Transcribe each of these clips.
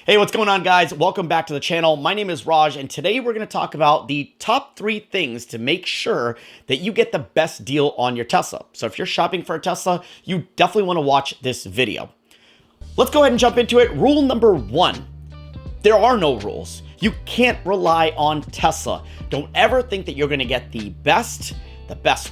Hey, what's going on, guys? Welcome back to the channel. My name is Raj, and today we're going to talk about the top 3 things to make sure that you get the best deal on your Tesla. So if you're shopping for a Tesla, you definitely want to watch this video. Let's go ahead and jump into it. Rule number 1, there are no rules. You can't rely on Tesla. Don't ever think that you're going to get the best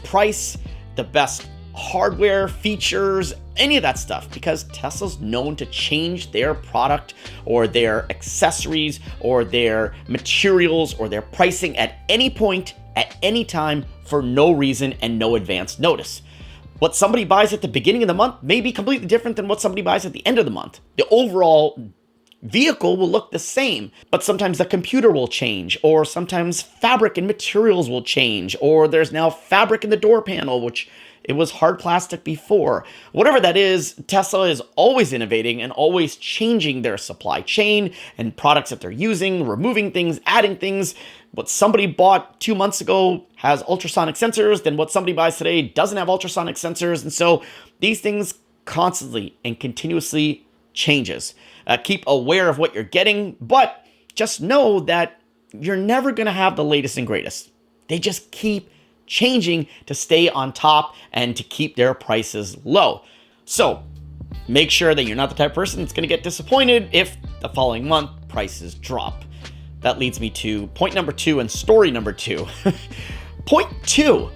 price, the best hardware, features, any of that stuff, because Tesla's known to change their product or their accessories or their materials or their pricing at any point, at any time, for no reason and no advance notice. What somebody buys at the beginning of the month may be completely different than what somebody buys at the end of the month. The overall vehicle will look the same, but sometimes the computer will change, or sometimes fabric and materials will change, or there's now fabric in the door panel, which it was hard plastic before. Whatever that is, Tesla is always innovating and always changing their supply chain and products that they're using, removing things, adding things. What somebody bought 2 months ago has ultrasonic sensors, then what somebody buys today doesn't have ultrasonic sensors. And so these things constantly and continuously changes. Keep aware of what you're getting, but just know that you're never going to have the latest and greatest. They just keep changing to stay on top and to keep their prices low. So make sure that you're not the type of person that's going to get disappointed if the following month prices drop. That leads me to point number 2 and story number 2. Point 2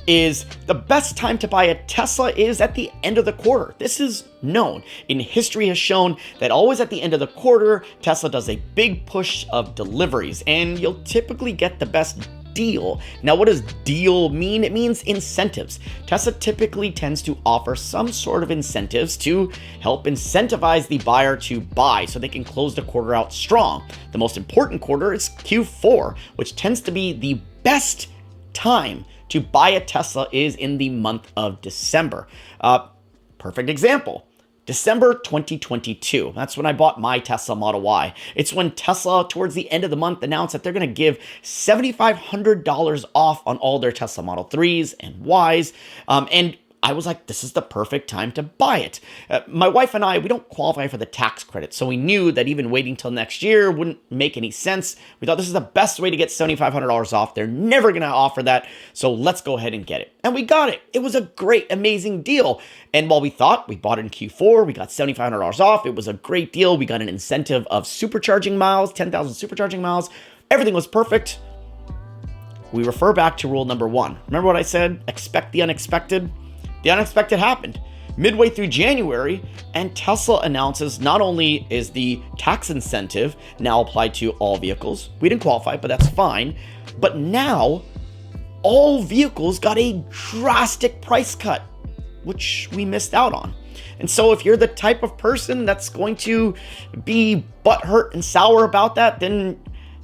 is the best time to buy a Tesla is at the end of the quarter. This is known. In history has shown that always at the end of the quarter, Tesla does a big push of deliveries, and you'll typically get the best deal. Now, what does deal mean? It means incentives. Tesla typically tends to offer some sort of incentives to help incentivize the buyer to buy so they can close the quarter out strong. The most important quarter is Q4, which tends to be the best time to buy a Tesla is in the month of December. Perfect example. December 2022. That's when I bought my Tesla Model Y. It's when Tesla, towards the end of the month, announced that they're going to give $7,500 off on all their Tesla Model 3s and Ys. And I was like, this is the perfect time to buy it. My wife and I, we don't qualify for the tax credit, so we knew that even waiting till next year wouldn't make any sense. We thought this is the best way to get $7,500 off. They're never going to offer that, so let's go ahead and get it. And we got it. It was a great, amazing deal. And while we thought we bought it in Q4, we got $7,500 off. It was a great deal. We got an incentive of supercharging miles, 10,000 supercharging miles. Everything was perfect. We refer back to rule number 1. Remember what I said? Expect the unexpected. The unexpected happened midway through January, and Tesla announces not only is the tax incentive now applied to all vehicles, we didn't qualify, but that's fine, but now all vehicles got a drastic price cut, which we missed out on. And so if you're the type of person that's going to be butthurt and sour about that, then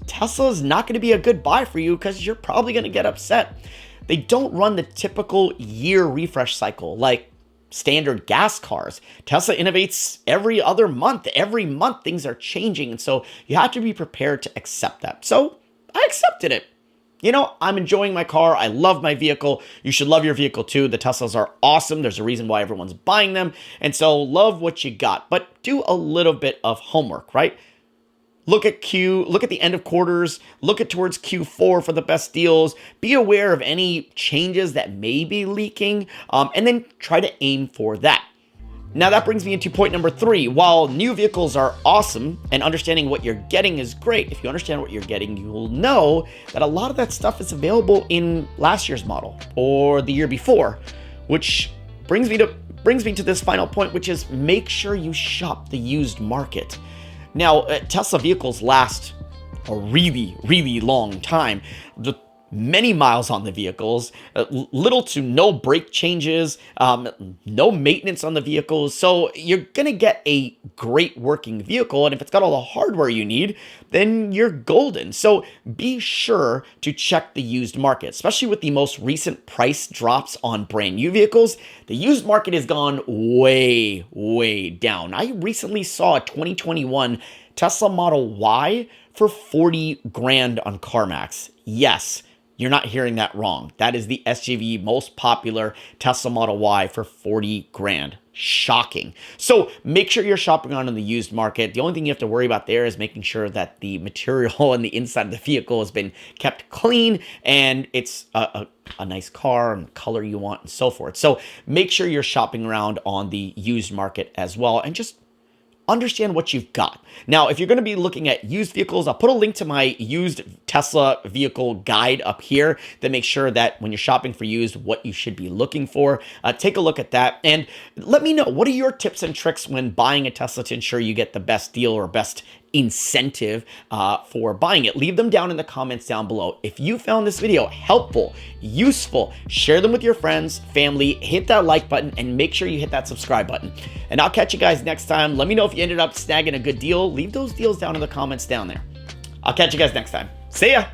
Tesla is not going to be a good buy for you because you're probably going to get upset. They don't run the typical year refresh cycle like standard gas cars. Tesla innovates every other month. Every month things are changing, and so you have to be prepared to accept that. So I accepted it. You know, I'm enjoying my car. I love my vehicle. You should love your vehicle too. The Teslas are awesome. There's a reason why everyone's buying them. And so love what you got, but do a little bit of homework, right? Look at the end of quarters, look at towards Q4 for the best deals, be aware of any changes that may be leaking, and then try to aim for that. Now that brings me into point number 3. While new vehicles are awesome and understanding what you're getting is great, if you understand what you're getting, you will know that a lot of that stuff is available in last year's model or the year before, which brings me to this final point, which is make sure you shop the used market. Now, Tesla vehicles last a really, really long time. Many miles on the vehicles, little to no brake changes, no maintenance on the vehicles. So you're going to get a great working vehicle. And if it's got all the hardware you need, then you're golden. So be sure to check the used market, especially with the most recent price drops on brand new vehicles. The used market has gone way, way down. I recently saw a 2021 Tesla Model Y for 40 grand on CarMax. Yes. You're not hearing that wrong. That is the SUV most popular Tesla Model Y for 40 grand. shocking. So make sure you're shopping around in the used market. The only thing you have to worry about there is making sure that the material and the inside of the vehicle has been kept clean and it's a nice car and color you want and so forth. So make sure you're shopping around on the used market as well and just understand what you've got. Now, if you're going to be looking at used vehicles, I'll put a link to my used Tesla vehicle guide up here that makes sure that when you're shopping for used, what you should be looking for. Take a look at that and let me know, what are your tips and tricks when buying a Tesla to ensure you get the best deal or best incentive for buying it? Leave them down in the comments down below. If you found this video helpful, useful, share them with your friends, family, hit that like button, and make sure you hit that subscribe button. And I'll catch you guys next time. Let me know if you ended up snagging a good deal. Leave those deals down in the comments down there. I'll catch you guys next time. See ya.